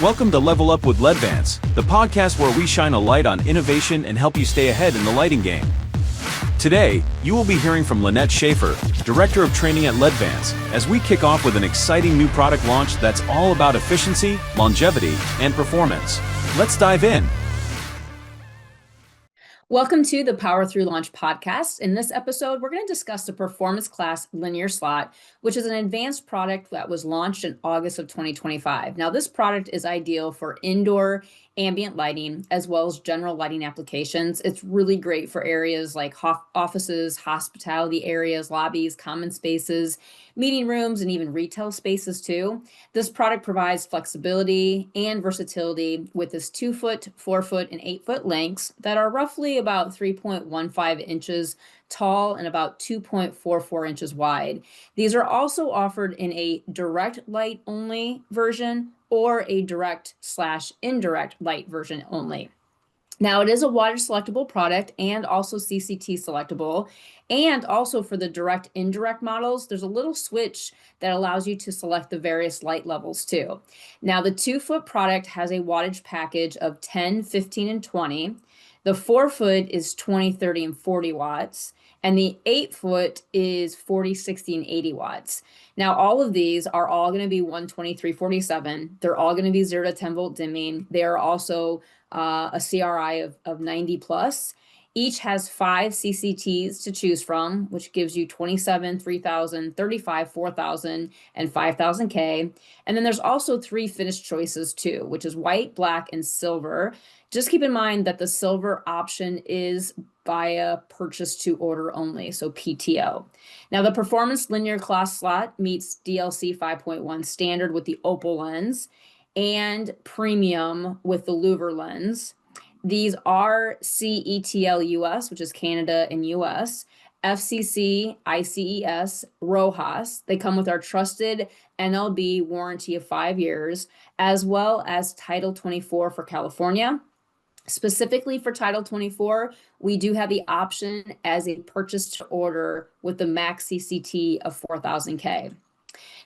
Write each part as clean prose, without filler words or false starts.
Welcome to Level Up with LEDVANCE'S, the podcast where we shine a light on innovation and help you stay ahead in the lighting game. Today, you will be hearing from Lynette Schaefer, Director of Training at LEDVANCE'S, as we kick off with an exciting new product launch that's all about efficiency, longevity, and performance. Let's dive in. Welcome to the Power Through Launch podcast. In this episode, we're going to discuss the Performance Class Linear Slot, which is an advanced product that was launched in August of 2025. Now, this product is ideal for indoor ambient lighting as well as general lighting applications. It's really great for areas like offices, hospitality areas, lobbies, common spaces, meeting rooms, and even retail spaces too. This product provides flexibility and versatility with this 2-foot, 4-foot, and 8-foot lengths that are roughly about 3.15 inches tall and about 2.44 inches wide. These are also offered in a direct light only version or a direct/indirect light version only. Now, it is a wattage selectable product and also CCT selectable. And also for the direct indirect models, there's a little switch that allows you to select the various light levels too. Now, the 2-foot product has a wattage package of 10, 15, and 20. The 4-foot is 20, 30, and 40 watts. And the 8-foot is 40, 60, and 80 watts. Now, all of these are all going to be 123/47. They're all going to be 0 to 10 volt dimming. They are also a CRI of 90 plus. Each has 5 CCTs to choose from, which gives you 27, 3000, 35, 4000, and 5000 K. And then there's also 3 finished choices too, which is white, black, and silver. Just keep in mind that the silver option is via purchase to order only, so PTO. Now, the Performance Linear Class Slot meets DLC 5.1 standard with the Opal lens and Premium with the Louver lens. These are CETL US, which is Canada and US, FCC, ICES, RoHS. They come with our trusted NLB warranty of 5 years, as well as Title 24 for California. Specifically for Title 24, we do have the option as a purchase to order with the max CCT of 4000 K.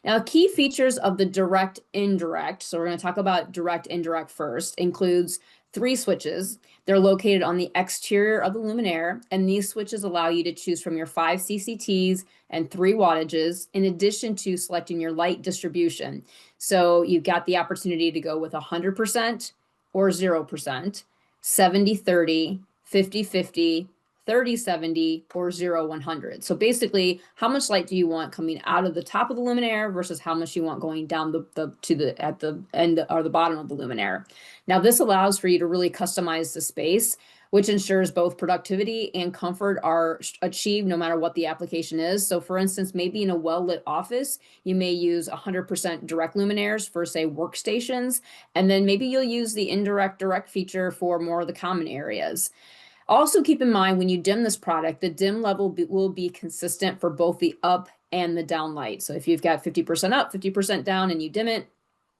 Now, key features of the direct indirect, so we're going to talk about direct indirect first, includes 3 switches. They're located on the exterior of the luminaire, and these switches allow you to choose from your 5 CCTs and 3 wattages, in addition to selecting your light distribution. So you've got the opportunity to go with 100% or 0%, 70/30, 50/50, 30/70, or 0/100. So basically, how much light do you want coming out of the top of the luminaire versus how much you want going down at the end or the bottom of the luminaire. Now, this allows for you to really customize the space, which ensures both productivity and comfort are achieved no matter what the application is. So for instance, maybe in a well-lit office, you may use 100% direct luminaires for, say, workstations, and then maybe you'll use the indirect direct feature for more of the common areas. Also keep in mind when you dim this product, the dim level will be consistent for both the up and the down light. So if you've got 50% up, 50% down, and you dim it,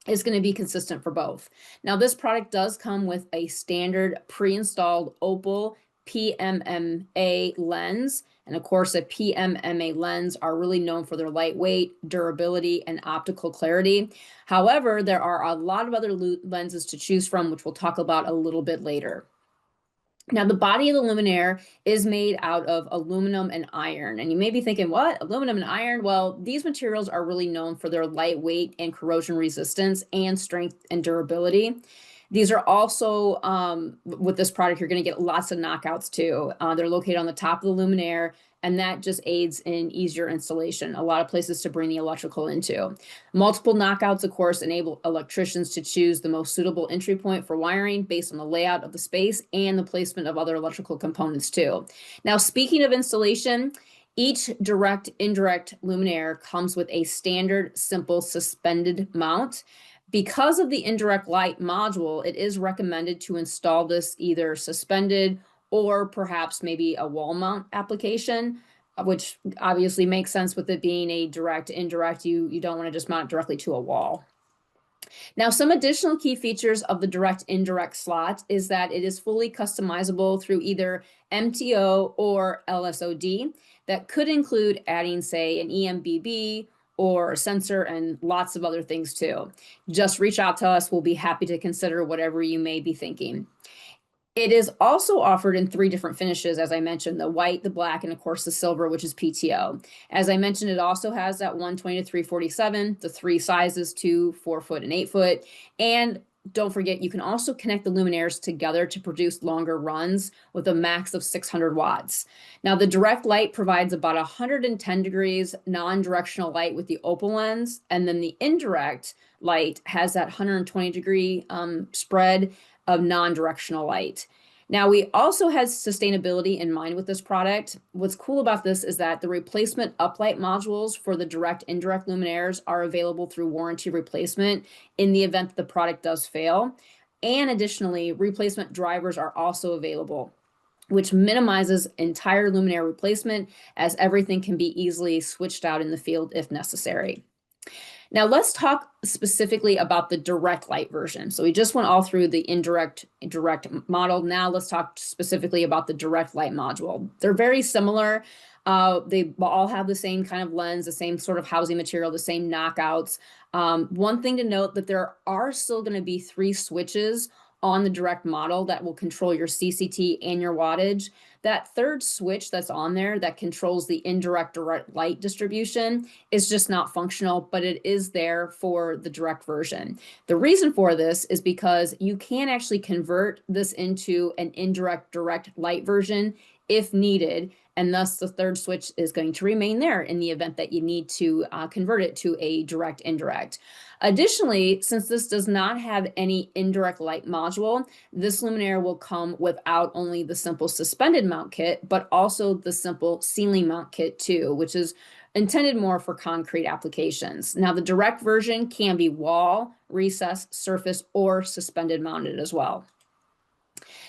it's going to be consistent for both. Now, this product does come with a standard pre-installed Opal PMMA lens. And of course, a PMMA lens are really known for their lightweight, durability, and optical clarity. However, there are a lot of other lenses to choose from, which we'll talk about a little bit later. Now, the body of the luminaire is made out of aluminum and iron. And you may be thinking, what? Aluminum and iron? Well, these materials are really known for their lightweight and corrosion resistance and strength and durability. These are also, with this product, you're going to get lots of knockouts too. They're located on the top of the luminaire, and that just aids in easier installation. A lot of places to bring the electrical into. Multiple knockouts, of course, enable electricians to choose the most suitable entry point for wiring based on the layout of the space and the placement of other electrical components too. Now, speaking of installation, each direct indirect luminaire comes with a standard simple suspended mount. Because of the indirect light module, it is recommended to install this either suspended or perhaps maybe a wall mount application, which obviously makes sense with it being a direct indirect. You don't want to just mount directly to a wall. Now, some additional key features of the direct indirect slot is that it is fully customizable through either MTO or LSOD. That could include adding, say, an EMBB or a sensor, and lots of other things too. Just reach out to us. We'll be happy to consider whatever you may be thinking. It is also offered in 3 different finishes, as I mentioned, the white, the black, and of course the silver, which is PTO. As I mentioned, it also has that 120 to 347, the 3 sizes, 2, 4 foot, and 8 foot. And don't forget, you can also connect the luminaires together to produce longer runs with a max of 600 watts. Now, the direct light provides about 110 degrees non-directional light with the opal lens, and then the indirect light has that 120-degree spread of non-directional light. Now, we also had sustainability in mind with this product. What's cool about this is that the replacement uplight modules for the direct indirect luminaires are available through warranty replacement in the event that the product does fail. And additionally, replacement drivers are also available, which minimizes entire luminaire replacement, as everything can be easily switched out in the field if necessary. Now let's talk specifically about the direct light version. So we just went all through the indirect direct model. Now let's talk specifically about the direct light module. They're very similar. They all have the same kind of lens, the same sort of housing material, the same knockouts. One thing to note that there are still going to be 3 switches on the direct model that will control your CCT and your wattage. That 3rd switch that's on there that controls the indirect direct light distribution is just not functional, but it is there for the direct version. The reason for this is because you can actually convert this into an indirect direct light version if needed, and thus the 3rd switch is going to remain there in the event that you need to convert it to a direct indirect. Additionally, since this does not have any indirect light module, this luminaire will come without only the simple suspended mount kit, but also the simple ceiling mount kit too, which is intended more for concrete applications. Now, the direct version can be wall, recess, surface, or suspended mounted as well.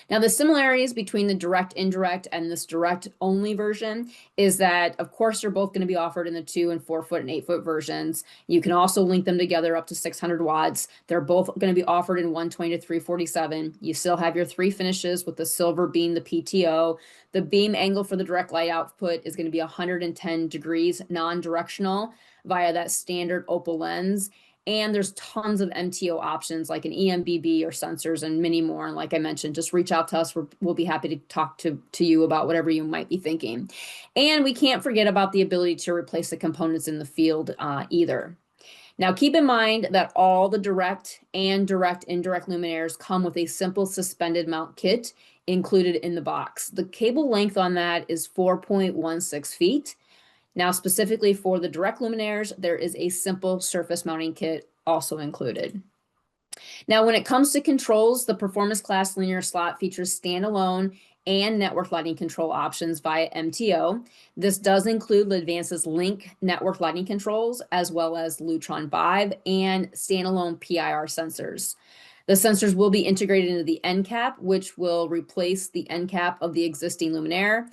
Now, the similarities between the direct indirect and this direct only version is that, of course, they're both going to be offered in the 2 and 4 foot and 8 foot versions. You can also link them together up to 600 watts. They're both going to be offered in 120 to 347. You still have your 3 finishes, with the silver being the PTO. The beam angle for the direct light output is going to be 110 degrees non-directional via that standard opal lens. And there's tons of MTO options like an EMBB or sensors and many more. And like I mentioned, just reach out to us. We'll be happy to talk to you about whatever you might be thinking. And we can't forget about the ability to replace the components in the field either. Now, keep in mind that all the direct and direct indirect luminaires come with a simple suspended mount kit included in the box. The cable length on that is 4.16 feet. Now, specifically for the direct luminaires, there is a simple surface mounting kit also included. Now, when it comes to controls, the performance class linear slot features standalone and network lighting control options via MTO. This does include LEDVANCE'S Link network lighting controls, as well as Lutron Vive and standalone PIR sensors. The sensors will be integrated into the end cap, which will replace the end cap of the existing luminaire.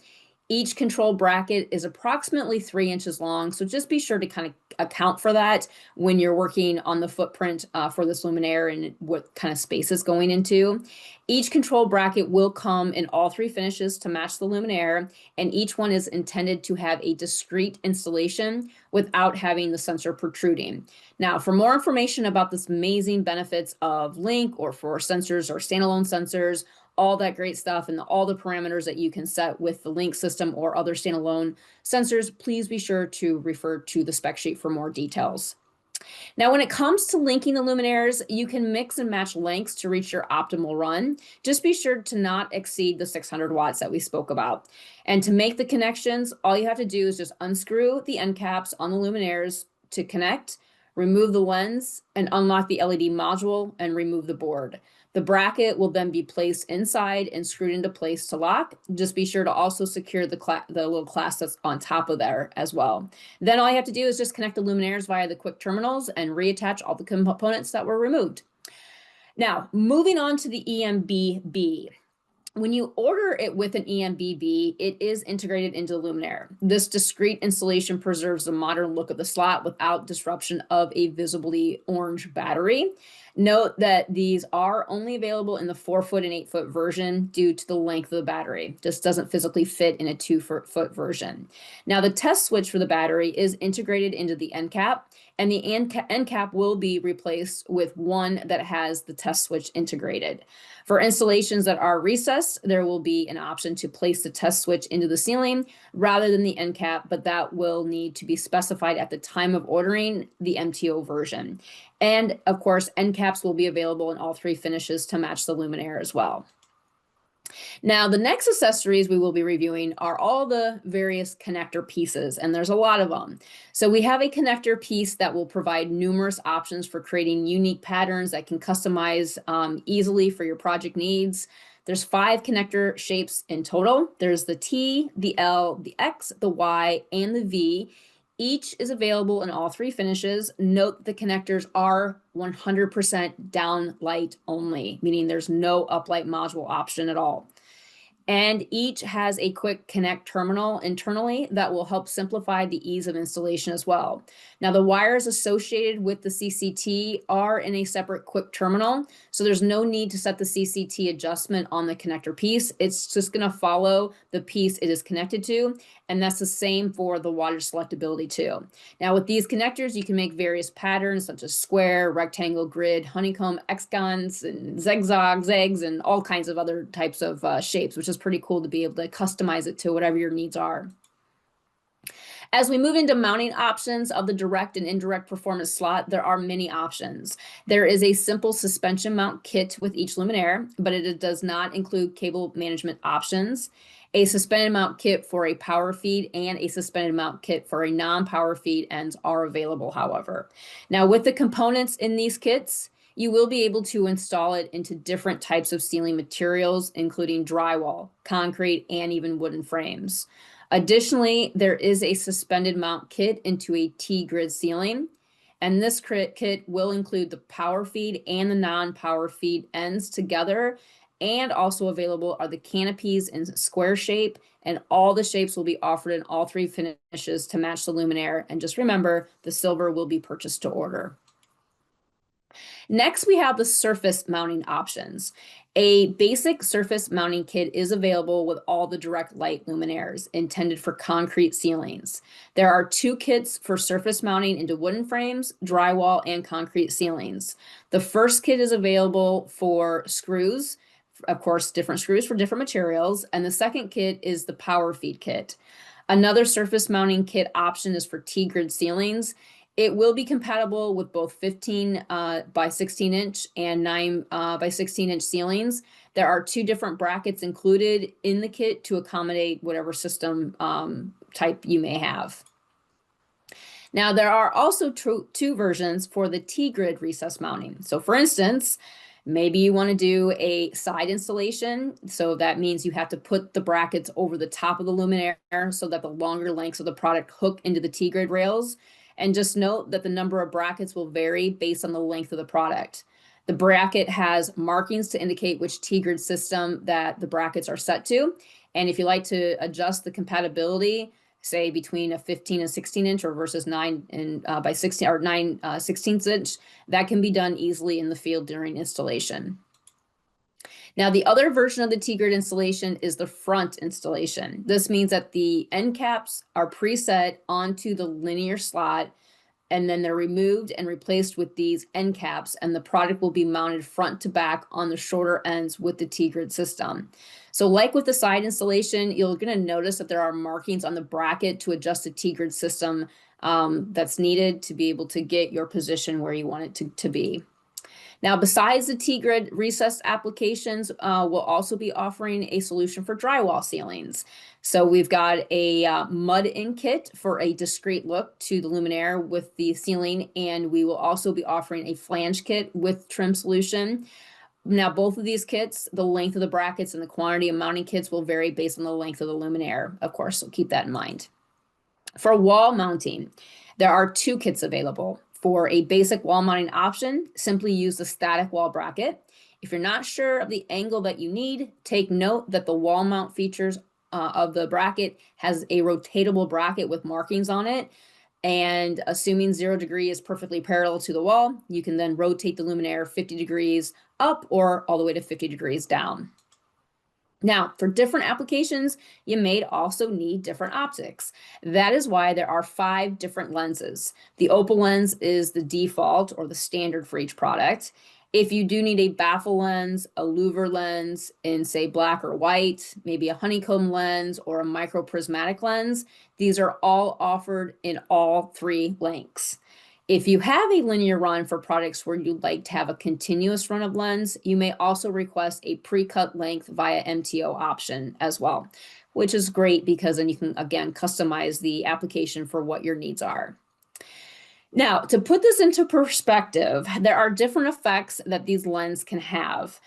Each control bracket is approximately 3 inches long, so just be sure to kind of account for that when you're working on the footprint for this luminaire and what kind of space it's going into. Each control bracket will come in all 3 finishes to match the luminaire, and each one is intended to have a discrete installation without having the sensor protruding. Now, for more information about this amazing benefits of Link or for sensors or standalone sensors, all that great stuff and all the parameters that you can set with the Link system or other standalone sensors, please be sure to refer to the spec sheet for more details. Now, when it comes to linking the luminaires, you can mix and match lengths to reach your optimal run. Just be sure to not exceed the 600 watts that we spoke about. And to make the connections, all you have to do is just unscrew the end caps on the luminaires to connect, remove the lens, and unlock the LED module and remove the board. The bracket will then be placed inside and screwed into place to lock. Just be sure to also secure the little clasp that's on top of there as well. Then all you have to do is just connect the luminaires via the quick terminals and reattach all the components that were removed. Now, moving on to the EMBB. When you order it with an EMBB, it is integrated into the luminaire. This discrete installation preserves the modern look of the slot without disruption of a visibly orange battery. Note that these are only available in the 4-foot and 8-foot version due to the length of the battery. Just doesn't physically fit in a 2-foot version. Now, the test switch for the battery is integrated into the end cap, and the end cap will be replaced with one that has the test switch integrated. For installations that are recessed, there will be an option to place the test switch into the ceiling rather than the end cap, but that will need to be specified at the time of ordering the MTO version. And of course, end caps will be available in all 3 finishes to match the luminaire as well. Now, the next accessories we will be reviewing are all the various connector pieces, and there's a lot of them. So we have a connector piece that will provide numerous options for creating unique patterns that can customize easily for your project needs. There's 5 connector shapes in total. There's the T, the L, the X, the Y, and the V. Each is available in all 3 finishes. Note the connectors are 100% downlight only, meaning there's no uplight module option at all. And each has a quick connect terminal internally that will help simplify the ease of installation as well. Now, the wires associated with the CCT are in a separate quick terminal, so there's no need to set the CCT adjustment on the connector piece. It's just going to follow the piece it is connected to, and that's the same for the wattage selectability too. Now, with these connectors, you can make various patterns such as square, rectangle, grid, honeycomb, hexagons, and zigzags, eggs, and all kinds of other types of shapes, which is pretty cool to be able to customize it to whatever your needs are. As we move into mounting options of the direct and indirect performance slot, there are many options. There is a simple suspension mount kit with each luminaire, but it does not include cable management options. A suspended mount kit for a power feed and a suspended mount kit for a non-power feed ends are available, however. Now, with the components in these kits, you will be able to install it into different types of ceiling materials, including drywall, concrete, and even wooden frames. Additionally, there is a suspended mount kit into a T-grid ceiling, and this kit will include the power feed and the non-power feed ends together, and also available are the canopies in square shape, and all the shapes will be offered in all 3 finishes to match the luminaire, and just remember, the silver will be purchased to order. Next, we have the surface mounting options. A basic surface mounting kit is available with all the direct light luminaires intended for concrete ceilings. There are 2 kits for surface mounting into wooden frames, drywall, and concrete ceilings. The first kit is available for screws, of course, different screws for different materials, and the second kit is the power feed kit. Another surface mounting kit option is for T-grid ceilings. It will be compatible with both 15 by 16 inch and 9 by 16 inch ceilings. There are 2 different brackets included in the kit to accommodate whatever system type you may have. Now, there are also 2 versions for the T-grid recess mounting. So for instance, maybe you want to do a side installation. So that means you have to put the brackets over the top of the luminaire so that the longer lengths of the product hook into the T-grid rails. And just note that the number of brackets will vary based on the length of the product. The bracket has markings to indicate which T-grid system that the brackets are set to. And if you like to adjust the compatibility, say between a 15 and 16 inch or versus 9 and by 16 or 9 16th inch, that can be done easily in the field during installation. Now, the other version of the T-grid installation is the front installation. This means that the end caps are preset onto the linear slot, and then they're removed and replaced with these end caps, and the product will be mounted front to back on the shorter ends with the T-grid system. So like with the side installation, you're going to notice that there are markings on the bracket to adjust the T-grid system that's needed to be able to get your position where you want it to be. Now, besides the T-grid recessed applications, we'll also be offering a solution for drywall ceilings. So we've got a mud-in kit for a discreet look to the luminaire with the ceiling, and we will also be offering a flange kit with trim solution. Now, both of these kits, the length of the brackets and the quantity of mounting kits will vary based on the length of the luminaire, of course, so keep that in mind. For wall mounting, there are 2 kits available. For a basic wall mounting option, simply use the static wall bracket. If you're not sure of the angle that you need, take note that the wall mount features of the bracket has a rotatable bracket with markings on it. And assuming 0 degree is perfectly parallel to the wall, you can then rotate the luminaire 50 degrees up or all the way to 50 degrees down. Now, for different applications, you may also need different optics. That is why there are 5 different lenses. The opal lens is the default or the standard for each product. If you do need a baffle lens, a louver lens in, say, black or white, maybe a honeycomb lens or a microprismatic lens, these are all offered in all 3 lengths. If you have a linear run for products where you'd like to have a continuous run of lens, you may also request a pre-cut length via MTO option as well, which is great because then you can, again, customize the application for what your needs are. Now, to put this into perspective, there are different effects that these lenses can have.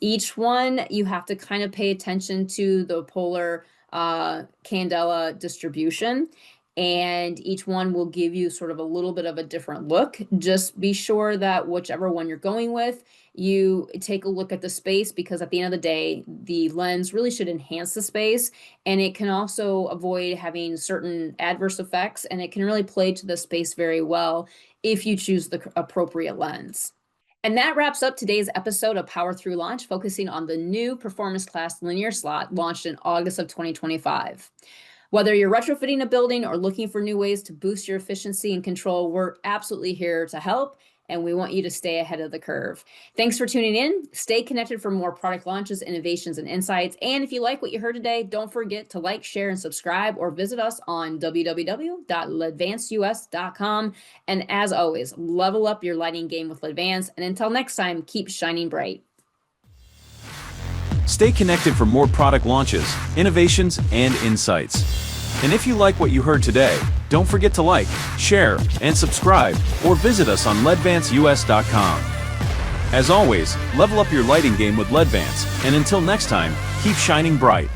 Each one, you have to kind of pay attention to the polar candela distribution, and each one will give you sort of a little bit of a different look. Just be sure that whichever one you're going with, you take a look at the space, because at the end of the day, the lens really should enhance the space, and it can also avoid having certain adverse effects, and it can really play to the space very well if you choose the appropriate lens. And that wraps up today's episode of Power Through Launch, focusing on the new Performance Class linear slot launched in August of 2025. Whether you're retrofitting a building or looking for new ways to boost your efficiency and control, we're absolutely here to help, and we want you to stay ahead of the curve. Thanks for tuning in. Stay connected for more product launches, innovations, and insights. And if you like what you heard today, don't forget to like, share, and subscribe, or visit us on www.ledvanceus.com. And as always, level up your lighting game with LEDVANCE. And until next time, keep shining bright. Stay connected for more product launches, innovations, and insights. And if you like what you heard today, don't forget to like, share, and subscribe, or visit us on LEDVANCEUS.com. As always, level up your lighting game with LEDVANCE, and until next time, keep shining bright.